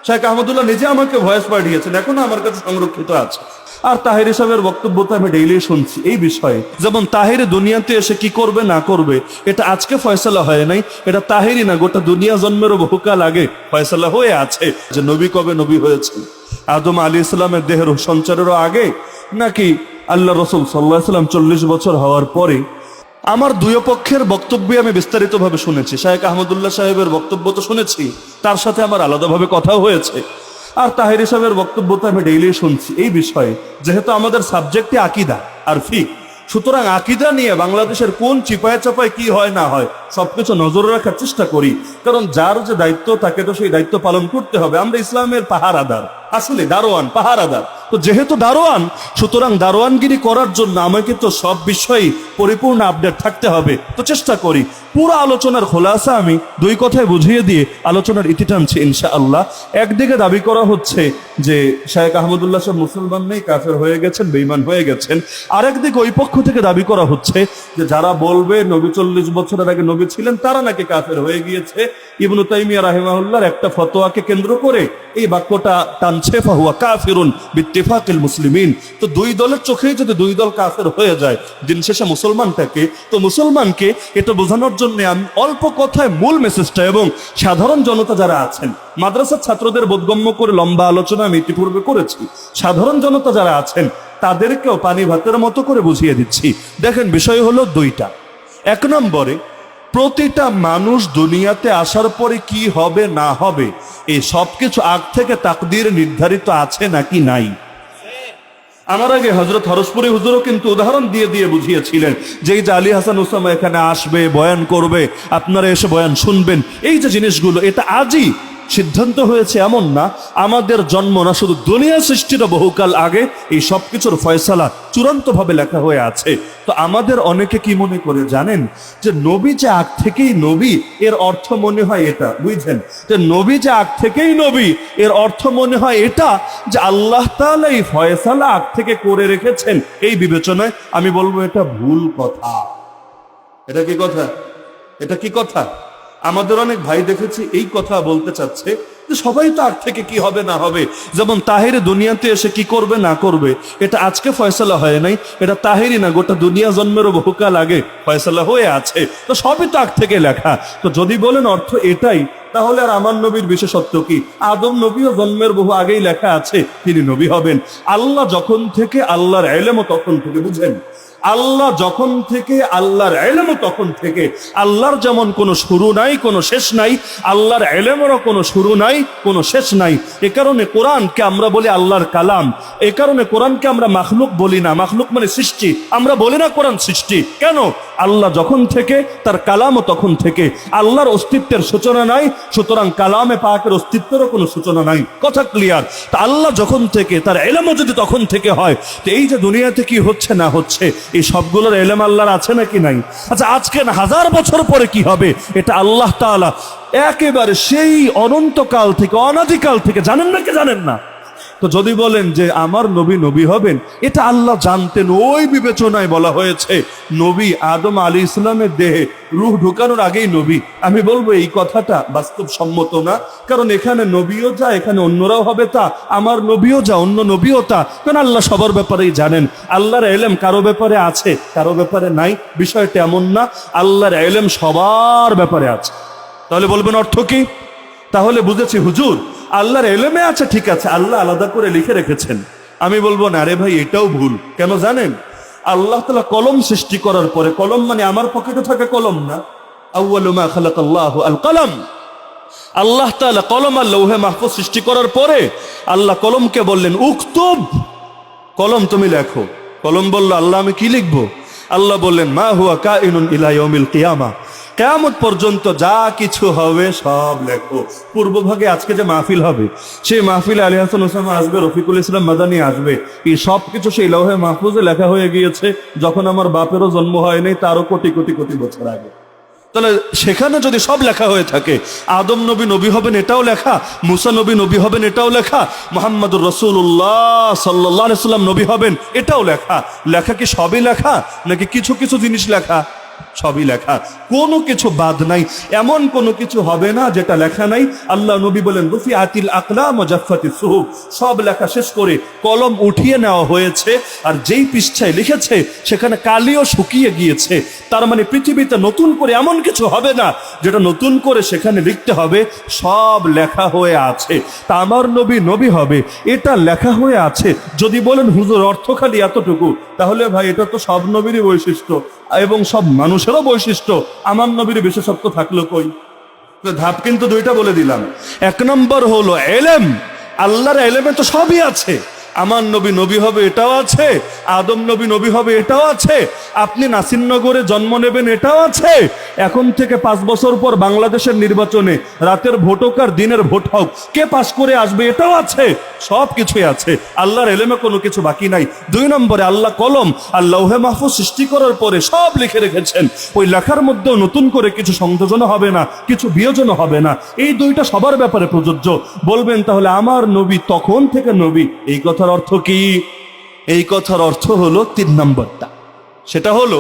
শেখ আহমদুল্লাহ নিজে আমাকে ভয়েস পাঠিয়েছেন, এখনো আমার কাছে সংরক্ষিত আছে। আর তাহের সাহেবের বক্তব্য তো আমি ডেইলি শুনছি এই বিষয়ে। যেমন তাহের দুনিয়াতে এসে কি করবে না করবে এটা আজকে ফয়সালা হয় নাই, এটা তাহেরই না গোটা দুনিয়া জন্মেরও বহুকাল আগে ফয়সালা হয়ে আছে যে নবী কবে নবী হয়েছে, আদম আলী ইসলামের দেহের সঞ্চারেরও আগে নাকি আল্লাহ রসুল সাল্লাল্লাহু আলাইহি ওয়াসাল্লাম 40 বছর হওয়ার পরে। আমার দুই পক্ষের বক্তব্য আমি বিস্তারিতভাবে শুনেছি, শেখ আহমদুল্লাহ সাহেবের বক্তব্য তো শুনেছি, তার সাথে আমার আলাদাভাবে কথাও হয়েছে। আর তাহের সাহেবের বক্তব্য তো আমি ডেইলি শুনছি এই বিষয়ে। যেহেতু আমাদের সাবজেক্টে আকীদা আর ফিকহ, সুতরাং আকীদা নিয়ে বাংলাদেশের কোন চিপায় চাপায় কি হয় না হয় সবকিছু নজরে রাখার চেষ্টা করি, কারণ যার যে দায়িত্ব তাকে তো সেই দায়িত্ব পালন করতে হবে। আমরা ইসলামের পাহারাদার, আসলে দারোয়ান, পাহারাদার। তো যেহেতু দারোয়ান, সুতরাং দারোয়ানগিরি করার জন্য আমাকে তো সব বিষয়ে পরিপূর্ণ আপডেট থাকতে হবে। তো চেষ্টা করি পুরো আলোচনার খোলাসা আমি দুই কথায় বুঝিয়ে দিয়ে আলোচনার ইতি টানছি ইনশাআল্লাহ। একদিকে দাবি করা হচ্ছে যে শেখ আহমদুল্লাহ সাহেব মুসলমান নেই, কাফের হয়ে গেছেন, বেঈমান হয়ে গেছেন। আরেকদিকে ওই পক্ষ থেকে দাবি করা হচ্ছে যে যারা বলবে নবী 40 বছরের আগে নবী ছিলেন তারা নাকি কাফের হয়ে গিয়েছে। ইবনু তাইমিয়া রাহিমাহুল্লাহর একটা ফতোয়াকে কেন্দ্র করে এই বাক্যটা টানছে, ফাহুয়া কাফিরুন বিত্তিফাকিল মুসলিমিন। তো দুই দলের চোখেই যদি দুই দল কাফের হয়ে যায়, দিন শেষে মুসলমানটাকে, তো মুসলমানকে এটা বোঝানোর জন্য আমি অল্প কথায় মূল মেসেজটা এবং সাধারণ জনতা যারা আছেন, মাদ্রাসার ছাত্রদের বোধগম্য করে লম্বা আলোচনা আমি ইতিপূর্বে করেছি, সাধারণ জনতা যারা আছেন তাদেরকেও পানি ভাতের মতো করে বুঝিয়ে দিচ্ছি। দেখেন, বিষয় হলো দুইটা। এক নম্বরে, প্রতিটা মানুষ দুনিয়াতে আসার পরে কি হবে না হবে এই সবকিছু আগ থেকে তাকদীর নির্ধারিত আছে নাকি নাই। আমার আগে হযরত হরসপুরি হুজুরও কিন্তু উদাহরণ দিয়ে দিয়ে বুঝিয়েছিলেন যে এই যে আলী হাসান ওসামা এখানে আসবে, বয়ান করবে, আপনারা এসে বয়ান শুনবেন, এই যে জিনিসগুলো এটা আজই সিদ্ধান্ত হয়েছে এমন না, আমাদের জন্ম না, শুধু দুনিয়া সৃষ্টির বহুকাল আগে এই সবকিছুর ফয়সালা চূড়ান্তভাবে লেখা হয়ে আছে। তো আমাদের অনেকে কি মনে করে জানেন, যে নবী যে আগ থেকেই নবী এর অর্থ মনে হয় এটা, বুঝছেন, যে নবী যে আগ থেকেই নবী এর অর্থ মনে হয় এটা যে আল্লাহ তাআলা এই ফয়সালা আগ থেকে করে রেখেছেন এই বিবেচনায়। আমি বলবো এটা ভুল কথা। এটা কি কথা? এটা কি কথা? আমাদের অনেক ভাই দেখেছি এই কথা বলতে চাচ্ছে যে সবাই তো আগ থেকে কি হবে না হবে, যেমন তাহের দুনিয়াতে এসে কি করবে না করবে এটা আজকে ফয়সালা হয় নাই, এটা তাহেরই না গোটা দুনিয়া জন্মেরও বহুকাল আগে ফয়সালা হয়ে আছে। তো সবই তো আগ থেকে লেখা। তো যদি বলেন অর্থ এটাই, তাহলে আর আমার নবীর বিশেষত্ব কি? আদম নবীও জন্মের বহু আগেই লেখা আছে তিনি নবী হবেন। আল্লাহ যখন থেকে, আল্লাহর ইলমও তখন থেকে, বুঝেন, আল্লাহ যখন থেকে, আল্লাহর ইলমও তখন থেকে। আল্লাহর যেমন কোনো শুরু নাই, কোনো শেষ নাই, আল্লাহর ইলমেরও কোনো শুরু নাই, কোনো শেষ নাই। এ কারণে কোরআনকে আমরা বলি আল্লাহর কালাম। এ কারণে কোরআনকে আমরা মাখলুক বলি না। মাখলুক মানে সৃষ্টি, আমরা বলি না কোরআন সৃষ্টি। কেন? আল্লাহ যখন থেকে, তার কালামও তখন থেকে। আল্লাহর অস্তিত্বের সূচনা নাই, সুতরাং কালামে পাকের অস্তিত্বেরও কোনো সূচনা নাই। কথা ক্লিয়ার? তা আল্লাহ যখন থেকে, তার ইলমও যদি তখন থেকে হয়, তো এই যে দুনিয়াতে কি হচ্ছে না হচ্ছে এই সবগুলোর ইলম আল্লাহর আছে নাকি নাই? আচ্ছা, আজকে না 1000 বছর পরে কি হবে এটা আল্লাহ তাআলা একেবারে সেই অনন্তকাল থেকে, অনাদিকাল থেকে জানেন নাকি জানেন না? তো যদি বলেন যে আমার নবী নবী হবেন, এটা আল্লাহ জানতেন, ওই বিবেচনায় বলা হয়েছে নবী আদম আলী ইসলামের দেহে রূহ ঢুকানোর আগেই নবী। আমি বলবো এই কথাটা বাস্তবসম্মত না, কারণ এখানে নবীও যা, এখানে অন্যরাও হবে তা, আমার নবীও যা, অন্য নবীও তা। কারণ আল্লাহ সবার ব্যাপারেই জানেন। আল্লাহর ইলম কারো ব্যাপারে আছে, কারো ব্যাপারে নাই, বিষয়টা এমন না। আল্লাহর ইলম সবার ব্যাপারে আছে। তাহলে বলবেন অর্থ কি? তাহলে বুঝেছি হুজুর আল্লাহর ইলমে আছে, ঠিক আছে, আল্লাহ আলাদা করে লিখে রেখেছেন। আমি বলবো না রে ভাই, এটাও ভুল। কেন জানেন? আল্লাহ তাআলা কলম সৃষ্টি করার পরে, কলম মানে আমার পকেটে থাকা কলম না, আউয়ালু মা খালাকাল্লাহু আল কলম। আল্লাহ তাআলা কলম আর লৌহে মাহফুজ সৃষ্টি করার পরে আল্লাহ কলমকে বললেন উকতুব, কলম তুমি লেখো। কলম বলল আল্লাহ আমি কি লিখবো? আল্লাহ বললেন মা হুয়া কাইনুন ইলা ইয়াউমিল কিয়ামা, কিয়ামত পর্যন্ত যা কিছু হবে সব লেখো। পূর্বভাগে আজকে যে মাহফিল হবে, সেই মাহফিলে আলী হাসান ওসামা আসবে, রফিকুল ইসলাম মাদানী আসবে, এই সব কিছু সেই লৌহে মাহফুজে লেখা হয়ে গিয়েছে যখন আমার বাপেরও জন্ম হয় নাই, তারও কোটি কোটি কোটি বছর আগে। তাহলে সেখানে যদি সব লেখা হয়ে থাকে, আদম নবী নবী হবেন এটাও লেখা, মুসা নবী নবী হবেন এটাও লেখা, মুহাম্মদুর রাসূলুল্লাহ সাল্লাল্লাহু আলাইহি ওয়াসাল্লাম নবী হবেন এটাও লেখা। লেখা কি সবই লেখা নাকি কিছু কিছু জিনিস লেখা? সবই লেখা, কোনো কিছু বাদ নাই, এমন কোনো কিছু হবে না যেটা লেখা নাই। আল্লাহ নবী বলেন রুফিআতিল আকলাম ওয়া জাফফাতিস সুহুফ, সব লেখা শেষ করে কলম উঠিয়ে নেওয়া হয়েছে, আর যেই পৃষ্ঠায় লিখেছে সেখানে কালিও শুকিয়ে গিয়েছে। তার মানে পৃথিবীতে নতুন করে এমন কিছু হবে না যেটা নতুন করে সেখানে লিখতে হবে, সব লেখা হয়ে আছে। তা আমার নবী নবী হবে, এটা লেখা হয়ে আছে। যদি বলেন হুজুর অর্থ খালি এতটুকু, তাহলে ভাই এটা তো সব নবীরই বৈশিষ্ট্য এবং সব মানুষেরও বৈশিষ্ট্য, আমার নবীর বিশেষত্ব থাকলো কই? ধাপ কিন্তু দুইটা বলে দিলাম। এক নম্বর হলো এলেম, আল্লাহর এলেমে তো সবই আছে। আমার নবী নবী হবে এটাও আছে, আদম নবী নবী হবে এটাও আছে, আপনি নাসিরনগরে জন্ম নেবেন এটাও আছে। এখন থেকে 5 বছর পর বাংলাদেশের নির্বাচনে রাতের ভোট হোক আর দিনের ভোট হোক, কে পাশ করে আসবে এটাও আছে, সব কিছুই আছে। আল্লাহর এলেমে কোনো কিছু বাকি নাই। 2 নম্বরে আল্লাহ কলম আর লৌহে মাহফুজ সৃষ্টি করার পরে সব লিখে রেখেছেন, ওই লেখার মধ্যেও নতুন করে কিছু সংযোজন হবে না, কিছু বিয়োজন হবে না। এই দুইটা সবার ব্যাপারে প্রযোজ্য। বলবেন তাহলে আমার নবী তখন থেকে নবী, এই কথার অর্থ কি? এই কথার অর্থ হলো 3 নম্বরটা, সেটা হলো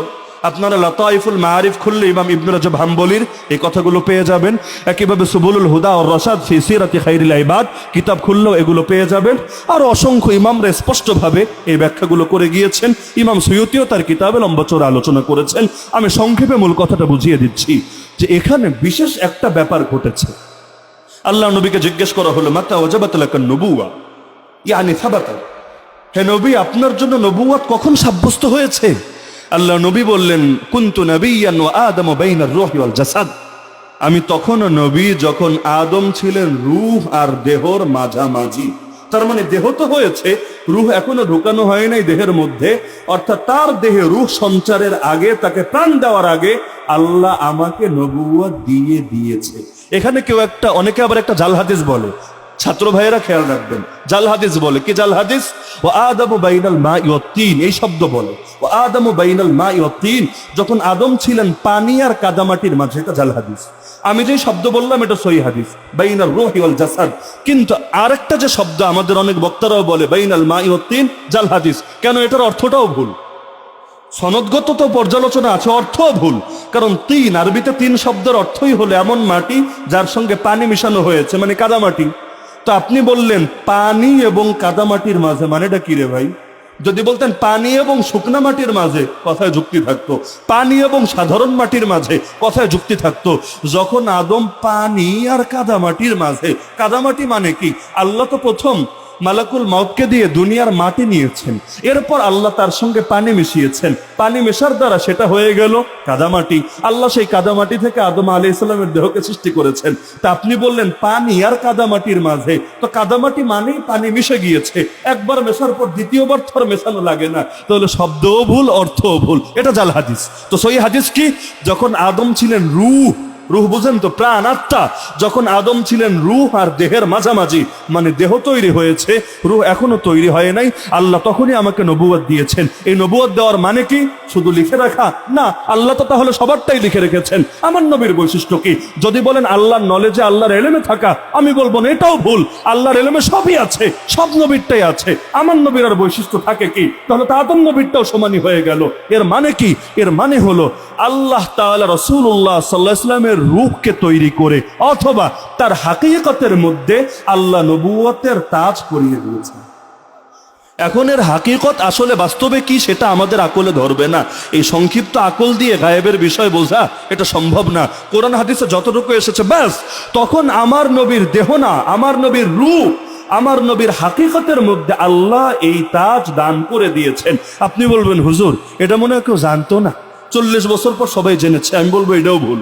আপনারা লতাইফুল মাআরিফ খুললে ইমাম ইবনে রাজব হাম্বলির এই কথাগুলো পেয়ে যাবেন। একইভাবে সুবুলুল হুদা ওয়ার রাশাদ ফি সিরাতি খাইরিল ইবাদ কিতাব খুললেও এগুলো পেয়ে যাবেন। আর অসংখ্য ইমামরা স্পষ্টভাবে এই ব্যাখ্যাগুলো করে গিয়েছেন। ইমাম সুয়ুতিও তার কিতাবে লম্বা চওড়া আলোচনা করেছেন। আমি সংক্ষেপে মূল কথাটা বুঝিয়ে দিচ্ছি যে এখানে বিশেষ একটা ব্যাপার ঘটেছে। আল্লাহ নবীকে জিজ্ঞেস করা হলো মাতা ওয়াজাবাত লাকান নবুওয়া ইয়ানি সাবাতা, হে নবী আপনার জন্য নবুয়ত কখন সাব্যস্ত হয়েছে? আল্লাহ নবী বললেন কুনতু নাবিয়্যান ওয়া আদমু বাইনার রূহি ওয়াল জাসাদ, আমি তখনও নবী যখন আদম ছিলেন রূহ আর দেহর মাঝামাঝি। তার মানে দেহ তো হয়েছে, রূহ এখনো ঢুকানো হয় নাই দেহের মধ্যে, অর্থাৎ তার দেহে রূহ সঞ্চারের আগে, তাকে প্রাণ দেওয়ার আগে আল্লাহ আমাকে নবুয়ত দিয়ে দিয়েছে। এখানে কেউ অনেকে আবার একটা জাল হাদিস বলে, ছাত্র ভাইয়েরা খেয়াল রাখবেন, জাল হাদিস বলে কি? জাল হাদিস ও আদমু বাইনাল মাই ওয়াত তিন, এই শব্দ বলে ও আদমু বাইনাল মাই ওয়াত তিন, যখন আদম ছিলেন পানি আর কাদামাটির মাঝে, এটা জাল হাদিস। আমি যে শব্দ বললাম এটা সহিহ হাদিস, বাইনার রূহি ওয়াল জাসাদ। কিন্তু আরেকটা যে শব্দ আমাদের অনেক বক্তারাও বলে বাইনাল মাই ওয়াত তিন, জাল হাদিস। কেন? এটার অর্থটাও ভুল, সনদগত তো পর্যালোচনা আছে, অর্থও ভুল। কারণ তিন, আরবিতে 3 শব্দের অর্থই হলো এমন মাটি যার সঙ্গে পানি মিশানো হয়েছে, মানে কাদামাটি। তো আপনি বললেন পানি এবং কাদামাটির মাঝে, মানেটা কি রে ভাই? যদি বলতেন পানি এবং শুকনা মাটির মাঝে, কথায় যুক্তি থাকতো। পানি এবং সাধারণ মাটির মাঝে, কথায় যুক্তি থাকতো। যখন আদম পানি আর কাদামাটির মাঝে, কাদামাটি মানে কি? আল্লাহ তো প্রথম মালাকুল মাউতকে দিয়ে দুনিয়ার মাটি নিয়েছেন, এরপর আল্লাহ তার সঙ্গে পানি মিশিয়েছেন, পানি মেশার দ্বারা সেটা হয়ে গেল কাদামাটি। আল্লাহ সেই কাদামাটি থেকে আদম আলাইহিস সালামের দেহকে সৃষ্টি করেছেন। তা আপনি বললেন পানি আর কাদামাটির মাঝে, তো কাদামাটি মানেই পানি মিশে গিয়েছে, একবার মেশার পর দ্বিতীয়বার থর মেশানো লাগে না, তাহলে শব্দও ভুল, অর্থও ভুল। এটা জাল হাদিস। তো সহিহ হাদিস কি? যখন আদম ছিলেন রূহ, রূহ বুঝেন তো, প্রাণ আত্মা, যখন আদম ছিলেন রূহ আর দেহের মাঝামাঝি, মানে দেহ তৈরি হয়েছে, রূহ এখনো তৈরি হয় নাই, আল্লাহ তখনই আমাকে নবুয়ত দিয়েছেন। এই নবুয়ত দেওয়ার মানে কি? শুধু লিখে রাখা না, আল্লাহ তো তাহলে সবারটাই লিখে রেখেছেন। আমার নবীর বৈশিষ্ট্য কি? যদি বলেন আল্লাহর নলেজে, আল্লাহর এলেমে থাকা, আমি বলবো না, এটাও ভুল। আল্লাহর এলেমে সবই আছে, সব নবীরটাই আছে। আমার নবীর আর বৈশিষ্ট্য থাকে কি? তাহলে তো আদম নবীরটাও সমানই হয়ে গেল। এর মানে কি? এর মানে হলো আল্লাহ তাআলা রাসূলুল্লাহ সাল্লাল্লাহু আলাইহি ওয়াসাল্লামের রূহকে তৈরি করে অথবা তার হাকিকতের মধ্যে আল্লাহ নবুয়তের তাজ পরিয়ে দিয়েছেন। এখন এর হাকিকত আসলে বাস্তবে কি সেটা আমাদের আকলে ধরবে না। এই সংক্ষিপ্ত আকল দিয়ে গায়েবের বিষয় বোঝা এটা সম্ভব না। কোরআন হাদিসে যতটুকু এসেছে ব্যাস, তখন আমার নবীর দেহ না, আমার নবীর রূহ, আমার নবীর হাকিকতের মধ্যে আল্লাহ এই তাজ দান করে দিয়েছেন। আপনি বলবেন হুজুর এটা মনে হয় কেউ জানতো না, 40 বছর পর সবাই জেনেছে। আমি বলবো এটাও ভুল।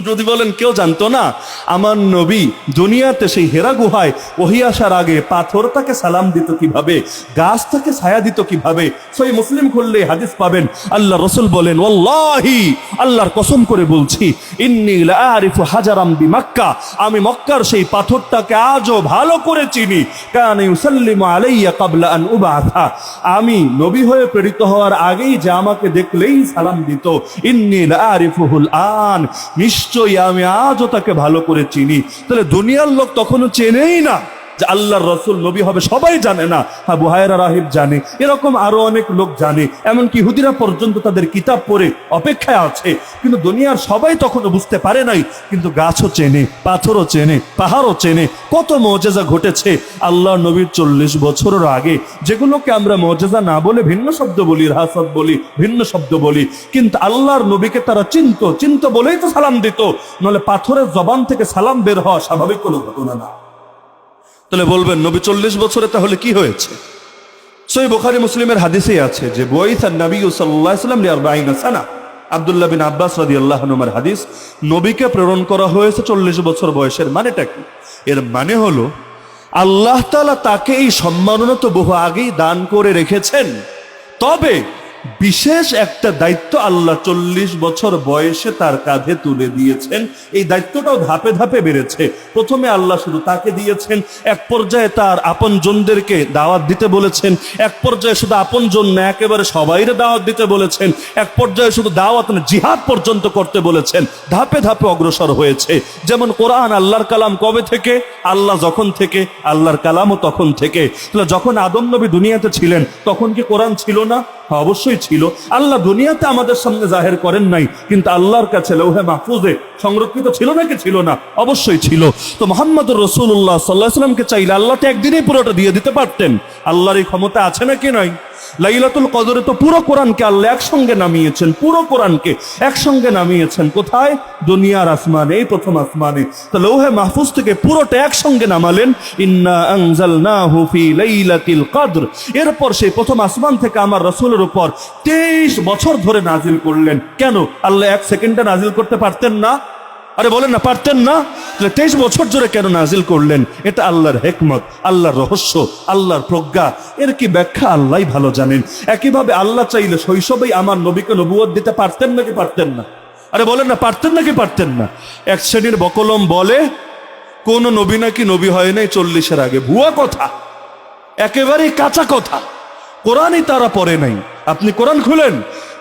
যদি বলেন কেউ জানতো না, আমার নবী দুনিয়াতে সেই হেরা গুহায় ওহী আসার আগে পাথর তাকে সালাম দিত কিভাবে, গাছ তাকে ছায়া দিত কিভাবে, সহিহ মুসলিম খুললে হাদিস পাবেন। আল্লাহ রাসূল বলেন ওয়াল্লাহি, আল্লাহর কসম করে বলছি, ইন্নী লাআরিফু হাজারাম বিমাক্কা, আমি মক্কার সেই পাথরটাকে আজও ভালো করে চিনি। কানা ইউসাল্লিমু আলাইয়া ক্বাবলা আন উবআথা, আমি নবী হয়ে প্রেরিত হওয়ার আগেই যে আমাকে দেখলেই সালাম দিত। ইন্নী লাআরিফুহুল আন, নিশ্চয়ই আমি আজও তাকে ভালো করে চিনি। তাহলে দুনিয়ার লোক তখনও চেনেই না, যে আল্লাহর রসুল নবী হবে সবাই জানে না, আবু হুরায়রা রাহিব জানে, এরকম আরো অনেক লোক জানে, এমনকি ইহুদিরা পর্যন্ত তাদের কিতাব পড়ে অপেক্ষায় আছে, কিন্তু দুনিয়ার সবাই তখনও বুঝতে পারে নাই। কিন্তু গাছও চেনে, পাথরও চেনে, পাহাড়ও চেনে, কত মুজিজা ঘটেছে আল্লাহ নবীর 40 বছরের আগে, যেগুলোকে আমরা মুজিজা না বলে ভিন্ন শব্দ বলি, রাহাসাত বলি, ভিন্ন শব্দ বলি, কিন্তু আল্লাহর নবীকে তারা চিনত বলেই তো সালাম দিত, নলে পাথরের জবান থেকে সালাম বের হওয়া স্বাভাবিক কোনো ঘটনা না। তাহলে বলবেন নবী 40 বছরে তাহলে কি হয়েছে? সহিহ বুখারী মুসলিমের হাদিসেই আছে যে বুইসান নবী সাল্লাল্লাহু আলাইহি ওয়াসাল্লাম লি 40 সানা। আব্দুল্লাহ বিন আব্বাস রাদিয়াল্লাহু আনহুর হাদিস, নবীকে প্রেরণ করা হয়েছে 40 বছর বয়সের। মানেটা কি? এর মানে হলো আল্লাহ তাআলা তাকে এই সম্মাননা তো বহু আগেই দান করে রেখেছেন, তবে বিশেষ একটা দায়িত্ব আল্লাহ 40 বছর বয়সে তার কাঁধে তুলে দিয়েছেন। এই দায়িত্বটাও ধাপে ধাপে বেড়েছে। প্রথমে আল্লাহ শুধু তাকে দিয়েছেন, এক পর্যায়ে তার আপনজনদেরকে দাওয়াত দিতে বলেছেন, এক পর্যায়ে শুধু আপনজন না একেবারে সবাইরে দাওয়াত দিতে বলেছেন, এক পর্যায়ে শুধু দাওয়াত না জিহাদ পর্যন্ত করতে বলেছেন। ধাপে ধাপে অগ্রসর হয়েছে। যেমন কোরআন আল্লাহর কালাম কবে থেকে? আল্লাহ যখন থেকে, আল্লাহর কালামও তখন থেকে। যখন আদম নবী দুনিয়াতে ছিলেন তখন কি কোরআন ছিল না? অবশ্যই ছিল। আল্লাহ দুনিয়াতে আমাদের সামনে জাহের করেন নাই, কিন্তু আল্লাহর কাছে লৌহে মাহফুজে সংরক্ষিত ছিল নাকি ছিল না? অবশ্যই ছিল। তো মুহাম্মদুর রাসূলুল্লাহ সাল্লাল্লাহু আলাইহি ওয়াসাল্লামকে চাইলে আল্লাহ তো একদিনেই পুরোটা দিয়ে দিতে পারতেন। আল্লাহর এই ক্ষমতা আছে নাকি নাই? লাইলাতুল কদরে তো পুরো কোরআনকে আল্লাহ একসঙ্গে নামিয়েছেন, পুরো কোরআনকে একসঙ্গে নামিয়েছেন। কোথায়? দুনিয়ার আসমানে, এই প্রথম আসমানে। তো লৌহে মাহফুজ থেকে পুরোটা একসঙ্গে নামালেন, ইন্না আনজালনাহু ফি লাইলাতিল কদর। এরপর সেই প্রথম আসমান থেকে আমার রাসূলের উপর 23 বছর ধরে নাজিল করলেন। কেন? আল্লাহ এক সেকেন্ডে নাজিল করতে পারতেন না? আরে বলেন না, পারতেন না? 23 বছর ধরে কেন নাজিল করলেন? এটা আল্লাহর হিকমত, আল্লাহর রহস্য, আল্লাহর প্রজ্ঞা। এর কি ব্যাখ্যা আল্লাহই ভালো জানেন। একইভাবে আল্লাহ চাইলে শৈশবেই আমার নবীকে নবুয়ত দিতে পারতেন নাকি পারতেন না? আরে বলেন না, পারতেন নাকি পারতেন না? এক শ্রেণীর বকলম বলে কোন নবী নাকি নবী হয় নাই 40-এর আগে। ভুয়া কথা, একেবারেই কাঁচা কথা। কোরআনই তারা পড়ে নাই। আপনি কোরআন খুলেন,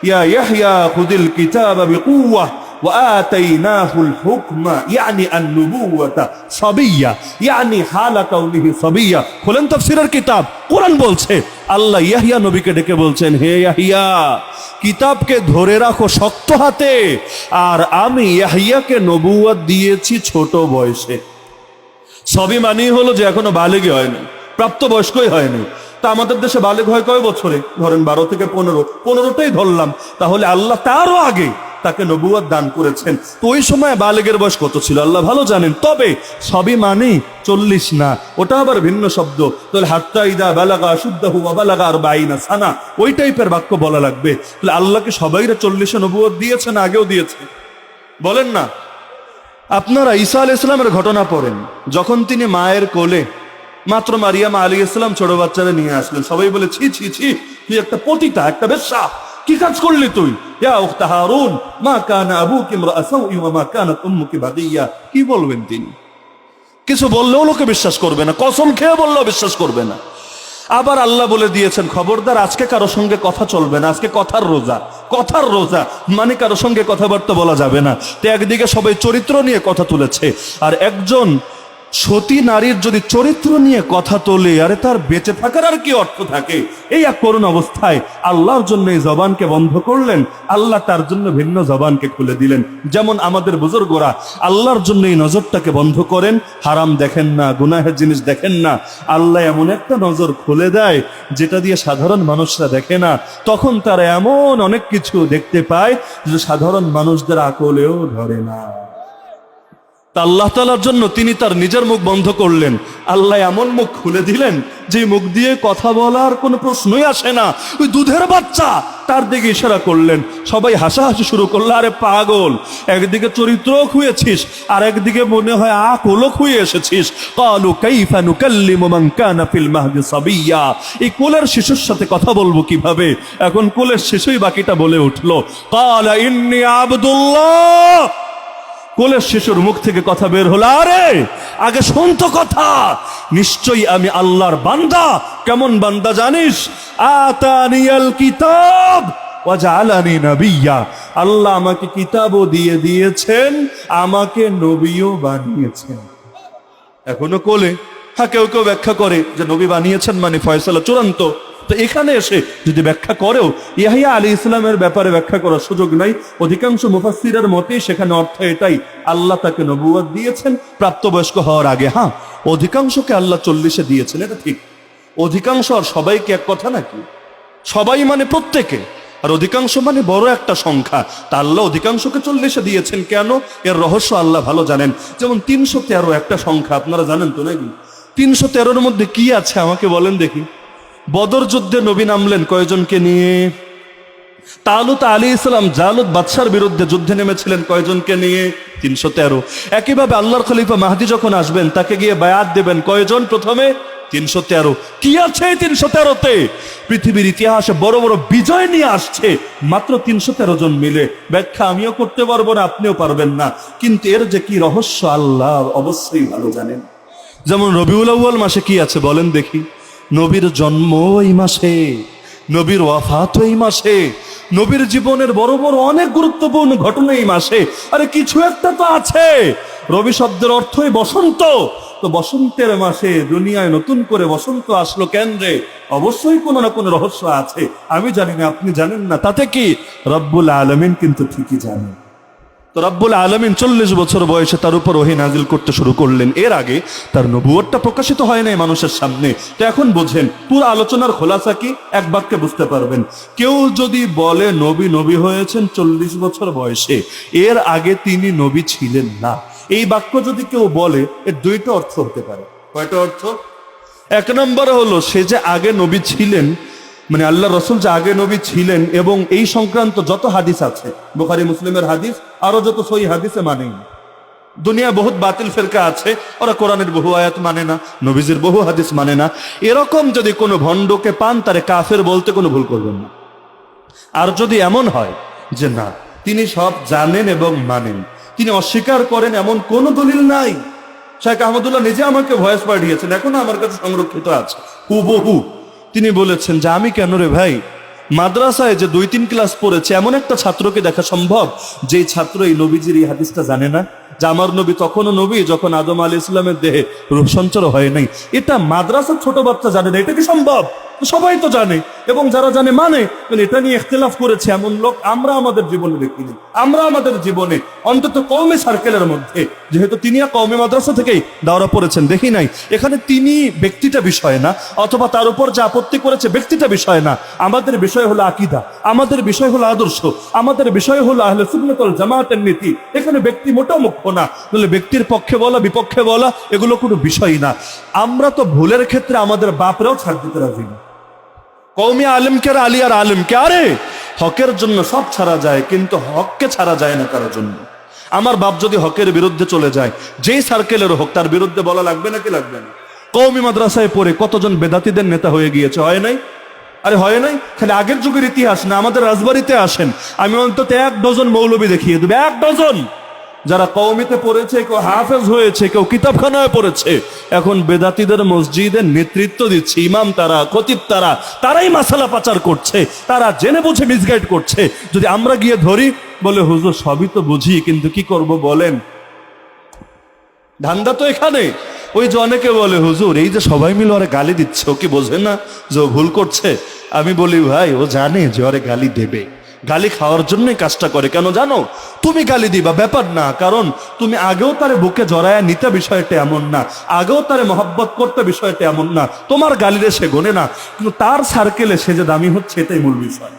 ইয়া ইয়াহইয়া খুদিল কিতাবা বিকুওয়া وآتيناه الحكم يعني النبوة صبيا يعني حال كونه صبيا। খুলেন তাফসীরের কিতাব, কোরআন বলছে আল্লাহ ইয়াহইয়া নবীকে ডেকে বলছেন, হে ইয়াহইয়া কিতাবকে ধরে রাখো শক্ত হাতে, আর আমি ইয়াহইয়াকে নবুয়ত দিয়েছি ছোট বয়সে। সবই মানি হলো যে এখনো বালেগই হয়নি, প্রাপ্তবয়স্কই হয়নি। তা আমাদের দেশে বালেগ হয় কয় বছরে? ধরেন 12 থেকে 15টাই ধরলাম। তাহলে আল্লাহ তারও আগে তাকে নবুয়ত দান করেছেন। তো ওই সময় বালেগের বয়স কত ছিল আল্লাহ ভালো জানেন। তবে সবই মানে 40 না, ওটা আবার ভিন্ন শব্দ। তাহলে হাত্তা ইদা বালাগা আশুদ্দাহু ওয়া বালাগা 40 সানা, ওই টাইপের বাক্য বলা লাগবে। তাহলে আল্লাহকে সবাইরা 40-এ নবুয়ত দিয়েছেন, আগেও দিয়েছে? বলেন না। আপনারা ঈসা আলাইহিস সালামের ঘটনা পড়েন, যখন তিনি মায়ের কোলে মাত্র মারিয়াম আলাইহিস সালাম ছোট বাচ্চারা নিয়ে আসলেন, সবাই বলে ছি ছি ছি, তুই একটা পতিতা, একটা বেশ্যা, কি কাজ করলি তুই? ইয়া উখতা হারুন মা কানা আবুকি ইমরাআ সাউই ওয়া মা কানাত উম্মুকি বাগিয়া। কি বলবেন তিনি? কিছু বললেও লোকে বিশ্বাস করবে না, কসম খেয়ে বললেও বিশ্বাস করবে না। আবার আল্লাহ বলে দিয়েছেন, খবরদার আজকে কারো সঙ্গে কথা চলবে না, আজকে কথার রোজা। কথার রোজা মানে কারো সঙ্গে কথাবার্তা বলা যাবে না। তো একদিকে সবাই চরিত্র নিয়ে কথা তুলেছে, আর একজন সতী নারীর যদি চরিত্র নিয়ে কথা তোলে, আরে তার বেঁচে থাকার আর কি অর্থ থাকে? এই এক করুণ অবস্থায় আল্লাহর জন্য এই জবানকে বন্ধ করলেন, আল্লাহ তার জন্য ভিন্ন জবানকে খুলে দিলেন। যেমন আমাদের বুজুর্গরা আল্লাহর জন্য এই নজরটাকে বন্ধ করেন, হারাম দেখেন না, গুনাহের জিনিস দেখেন না। আল্লাহ এমন একটা নজর খুলে দেয় যেটা দিয়ে সাধারণ মানুষরা দেখে না। তখন তারা এমন অনেক কিছু দেখতে পায় যে সাধারণ মানুষদের আকলেও ধরে না। আল্লাহ তাআলার জন্য তিনি তার নিজের মুখ বন্ধ করলেন, আল্লাহ এমন মুখ খুলে দিলেন যে মুখ দিয়ে কথা বলার কোনো প্রশ্নই আসে না। ওই দুধের বাচ্চা, তার দিকে ইশারা করলেন, সবাই হাসাহাসি শুরু করলো। আরে পাগল, একদিকে চরিত্রও খুঁয়েছিস, আর একদিকে মনে হয় আকলও খুঁয়ে এসেছিস। ক্বালু কাইফা নুকাল্লিমু মান কানা ফিল মাহদি সাবিয়্যা। এই কোলের শিশুর সাথে কথা বলবো কিভাবে? এখন কোলের শিশুই বাকিটা বলে উঠলো, ক্বালা ইন্নী আবদুল্লাহ। কোলের শিশুর মুখ থেকে কথা বের হলো, আরে আগে শোন তো কথা, নিশ্চয়ই আমি আল্লাহর বান্দা। কেমন বান্দা জানিস? আতানিয়াল কিতাব ওয়া জাআলানি নাবিয়্যা। আল্লাহ আমাকে কিতাবও দিয়ে দিয়েছেন, আমাকে নবীও বানিয়েছেন। এখনো কোলে, হ্যাঁ, কেউ কেউ ব্যাখ্যা করে যে নবী বানিয়েছেন মানে ফয়সালা চূড়ান্ত। তো এখানে এসে যদি ব্যাখ্যা করেও ইয়াহিয়া আলাইহিস সালামের ব্যাপারে ব্যাখ্যা করার সুযোগ নাই। অধিকাংশ মুফাসসিরের মতে সেখানে অর্থ এটাই, আল্লাহ তাকে নবুয়ত দিয়েছেন প্রাপ্তবয়স্ক হওয়ার আগে। হ্যাঁ, অধিকাংশকে আল্লাহ 40-এ দিয়েছেন, এটা ঠিক। অধিকাংশ আর সবাইকে এক কথা নাকি? সবাই মানে প্রত্যেকে, আর অধিকাংশ মানে বড় একটা সংখ্যা। তা আল্লাহ অধিকাংশকে 40-এ দিয়েছেন কেন? এর রহস্য আল্লাহ ভালো জানেন। যেমন 313 একটা সংখ্যা, আপনারা জানেন তো নাকি? 313-এর মধ্যে কি আছে আমাকে বলেন দেখি। বদর যুদ্ধে নবী নামলেন কয়জনকে নিয়ে? তালুত আলাইহিস সালাম জালুত বাদশার বিরুদ্ধে যুদ্ধে নেমেছিলেন কয়জনকে নিয়ে? 313। একইভাবে আল্লাহর খলিফা মাহদী যখন আসবেন তাকে গিয়ে বায়াত দেবেন কয়জন? প্রথমে 313। কি আছে 313-তে? পৃথিবীর ইতিহাসে বড় বড় বিজয় নিয়ে আসছে মাত্র 313 জন মিলে। ব্যাখ্যা আমিও করতে পারবো না, আপনিও পারবেন না, কিন্তু এর যে কি রহস্য আল্লাহ অবশ্যই ভালো জানেন। যেমন রবিউল আউয়াল মাসে কি আছে বলেন দেখি? নবীর জন্ম এই মাসে, নবীর ওয়াফাত এই মাসে, নবীর জীবনের বড় বড় অনেক গুরুত্বপূর্ণ ঘটনা এই মাসে। আরে কিছু একটা তো আছে। রবি শব্দের অর্থই বসন্ত। তো বসন্তের মাসে দুনিয়ায় নতুন করে বসন্ত আসলো কেন রে? অবশ্যই কোনো না কোনো রহস্য আছে, আমি জানি না, আপনি জানেন না, তাতে কি? রব্বুল আলামিন কিন্তু ঠিকই জানেন। তো রব্বুল আলামিন 40 বছর বয়সে তার উপর ওহী নাজিল করতে শুরু করলেন। এর আগে তার নবুয়তটা প্রকাশিত হয় নাই মানুষের সামনে। তো এখন বোঝেন পুরো আলোচনার খোলাসা কি, এক বাক্যে বুঝতে পারবেন। কেউ যদি বলে নবী হয়েছেন 40 বছর বয়সে, এর আগে তিনি নবী ছিলেন না, এই বাক্য যদি কেউ বলে, এর দুইটা অর্থ হতে পারে। কয়টা অর্থ? এক নম্বরে হলো সে যে আগে নবী ছিলেন, মানে আল্লাহ রসুল যে আগে নবী ছিলেন, এবং এই সংক্রান্ত যত হাদিস আছে, বুখারী মুসলিমের হাদিস, আরো যত সহি হাদিসে মানেই না। দুনিয়া বহুত বাতিল ফেরকা আছে, ওরা কোরআনের বহু আয়াত মানে না, নবীজির বহু হাদিস মানে না। এরকম যদি কোনো ভণ্ডকে পান, তারে কাফের বলতে কোনো ভুল করবেন না। আর যদি এমন হয় যে না, তিনি সব জানেন এবং মানেন, তিনি অস্বীকার করেন, এমন কোনো দলিল নাই। শেখ আহমদুল্লাহ নিজে আমাকে ভয়েস পাঠিয়েছেন, এখনো আমার কাছে সংরক্ষিত আছে হুবহু। তিনি বলেছেন যে আমি কেন রে ভাই, মাদ্রাসায় যে 2-3 ক্লাস পড়েছে এমন একটা ছাত্রকে দেখা সম্ভব যেই ছাত্র এই নবীজির এই হাদিসটা জানে না, যে আমার নবী তখনও নবী যখন আদম আলাইহিস সালামের দেহে রূহ সঞ্চার হয় নাই। এটা মাদ্রাসার ছোট বাচ্চা জানে না, এটা কি সম্ভব? সবাই তো জানে, এবং যারা জানে মানে। এটা নিয়ে ইখতিলাফ করেছে এমন লোক আমরা আমাদের জীবনে দেখিনি। আমরা আমাদের জীবনে অন্তত কওমি সার্কেলের মধ্যে, যেহেতু তিনি কওমি মাদ্রাসা থেকেই দাওরা পড়েছেন, দেখি নাই। এখানে তিনি ব্যক্তিটা বিষয় না, অথবা তার উপর যে আপত্তি করেছে ব্যক্তিটা বিষয় না। আমাদের বিষয় হলো আকীদা, আমাদের বিষয় হলো আদর্শ, আমাদের বিষয় হলো আহলে সুন্নাত ওয়াল জামাতের নীতি। এখানে ব্যক্তি মোটেও মুখ্য না, তাহলে ব্যক্তির পক্ষে বলা বিপক্ষে বলা এগুলো কোনো বিষয় না। আমরা তো ভুলের ক্ষেত্রে আমাদের বাপরাও ছাড় দিতে রাজি না। কওমি আলেমকে আর আলিয়ার আলেমকে, আরে হকের জন্য সব ছাড়া যায়, কিন্তু হককে ছাড়া যায় না কারোর জন্য। আমার বাপ যদি হকের বিরুদ্ধে চলে যায়, যেই সার্কেলের হোক, তার বিরুদ্ধে বলা লাগবে নাকি লাগবে না? কওমি মাদ্রাসায় পড়ে কতজন বেদাতীদের নেতা হয়ে গিয়েছে, হয় নাই? আরে হয় নাই? খালি আগের যুগের ইতিহাস না, আমাদের রাজবাড়িতে আসেন, আমি অন্তত 1 ডজন মৌলবী দেখিয়ে দেবে, 1 ডজন, যারা কওমিতে পড়েছে, কেউ হাফেজ হয়েছে, কেউ কিতাবখানায় পড়েছে, এখন বেদাতীদের মসজিদের নেতৃত্ব দিচ্ছে, ইমাম তারা, খতিব তারা, তারাই মাসালা পাচার করছে, তারা জেনে বুঝে মিসগাইড করছে। যদি আমরা গিয়ে ধরি, বলে হুজুর সবই তো বুঝি, কিন্তু কি করব বলেন? ধান্দা তো এখানে। ওই যে অনেকে বলে হুজুর এই যে সবাই মিলে ওরে গালি দিচ্ছে, ও কি বোঝে না যে ও ভুল করছে? আমি বলি ভাই, ও জানে যে ওরে গালি দেবে, গালি খাওয়ার জন্যই কাজটা করে। কেন জানো? তুমি গালি দিবা ব্যাপার না, কারণ তুমি আগেও তারে বুকে জড়ায়া নিতে বিষয়টা এমন না, আগেও তারে মহব্বত করতে বিষয়টা এমন না, তোমার গালিরে সে গোনে না, কিন্তু তার সার্কেলে সে যে দামি হচ্ছে এটাই মূল বিষয়।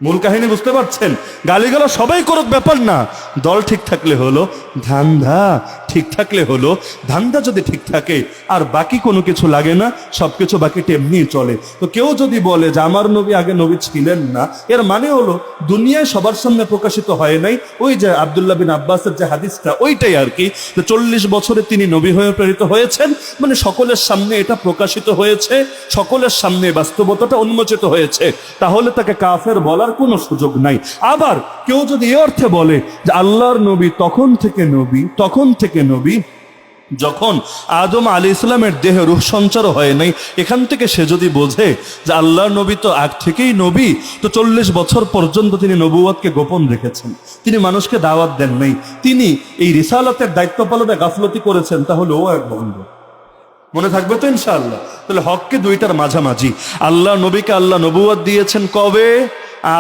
মূল কাহিনী বুঝতে পারছেন? গালিগালা সবাই করুক ব্যাপার না, দল ঠিক থাকলে হলো, ধান্দা ঠিক থাকলে হলো। ধান্দা যদি ঠিক থাকে আর বাকি কোনো কিছু লাগে না, সবকিছু বাকিটা এমনি চলে। তো কেউ যদি বলে যে আমার নবী আগে নবী ছিলেন না, এর মানে হলো দুনিয়ায় সবার সামনে প্রকাশিত হয় নাই। ওই যে আব্দুল্লাহ বিন আব্বাসের যে হাদিসটা, ওইটাই আর কি, যে 40 বছরে তিনি নবী হয়ে প্রেরিত হয়েছেন, মানে সকলের সামনে এটা প্রকাশিত হয়েছে, সকলের সামনে বাস্তবতাটা উন্মোচিত হয়েছে, তাহলে তাকে কাফের বলার কোনো সুযোগ নাই। আবার কেউ যদি এই অর্থে বলে যে আল্লাহর নবী তখন থেকে নবী যখন আদম আলাইহিস সালামের দেহে রূহ সঞ্চার হয় নাই, এখান থেকে সে যদি বোঝে যে আল্লাহর নবী তো আগ থেকেই নবী, তো 40 বছর পর্যন্ত তিনি নবুয়তকে গোপন রেখেছেন, তিনি মানুষকে দাওয়াত দেন নাই, তিনি এই রিসালাতের দায়িত্ব পালনে গাফলতি করেছেন, তাহলে ও এক ভণ্ড। মনে থাকবে তো ইনশাআল্লাহ? তাহলে হককে দুইটার মাঝামাঝি। আল্লাহ নবীকে আল্লাহ নবুয়ত দিয়েছেন কবে?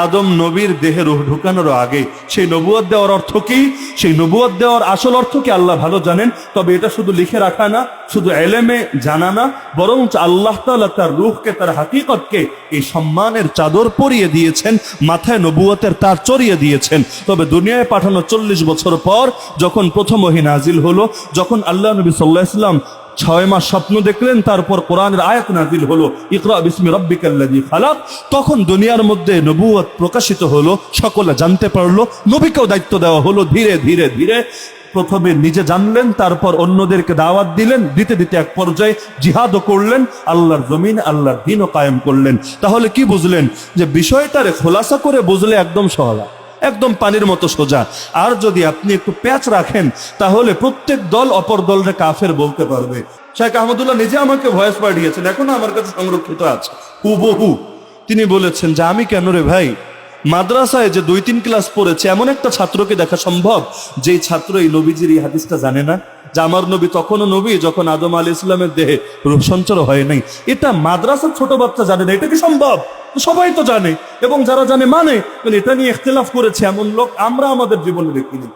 আদম নবীর দেহে রূহ ঢুকানোর আগে। সেই নবুয়ত দেওয়ার অর্থ কি? সেই নবুয়ত দেওয়ার আসল অর্থ কি আল্লাহ ভালো জানেন। তবে এটা শুধু লিখে রাখা না, শুধু এলেমে জানা না, বরং আল্লাহ তাআলা তার রূহকে, তার হাকিকতকে এই সম্মানের চাদর পরিয়ে দিয়েছেন, মাথায় নবুয়তের তার চড়িয়ে দিয়েছেন। তবে দুনিয়ায় পাঠানো 40 বছর পর যখন প্রথম ওহী নাজিল হলো, যখন আল্লাহ নবী সাল্লাল্লাহু আলাইহি ওয়াসাল্লাম 6 মাস স্বপ্ন দেখলেন, তারপর কোরআনের আয়াত নাজিল হলো, ইকরা বিসমি রাব্বিকাল্লাযী খালাক, তখন দুনিয়ার মধ্যে নবুয়ত প্রকাশিত হলো, সকলে জানতে পারলো, নবীকেও দায়িত্ব দেওয়া হলো। ধীরে ধীরে ধীরে প্রথমে নিজে জানলেন, তারপর অন্যদেরকে দাওয়াত দিলেন, দিতে দিতে এক পর্যায়ে জিহাদও করলেন, আল্লাহর জমিন আল্লাহর দ্বীনও কায়েম করলেন। তাহলে কি বুঝলেন? যে বিষয়টারে খোলাসা করে বুঝলে একদম সহজ, একদম পানির মতো সোজা। আর যদি আপনি একটু প্যাচ রাখেন, তাহলে প্রত্যেক দল অপর দলরে কাফের বলতে পারবে। শেখ আহমদুল্লাহ নিজে আমাকে ভয়েস পাঠিয়েছেন, এখনো আমার কাছে সংরক্ষিত আছে হুবহু। তিনি বলেছেন যে আমি কেন রে ভাই, মাদ্রাসায় যে 2-3 ক্লাস পড়েছে এমন একটা ছাত্রকে দেখা সম্ভব যেই ছাত্র এই নবীজির এই হাদিসটা জানে না, যে আমার নবী তখনও নবী যখন আদম আলাইহিস সালামের দেহে রূহ সঞ্চার হয় নাই। এটা মাদ্রাসার ছোট বাচ্চা জানে না, এটা কি সম্ভব? সবাই তো জানে, এবং যারা জানে মানে এটা নিয়ে ইখতিলাফ করেছে এমন লোক আমরা আমাদের জীবনে দেখিনি।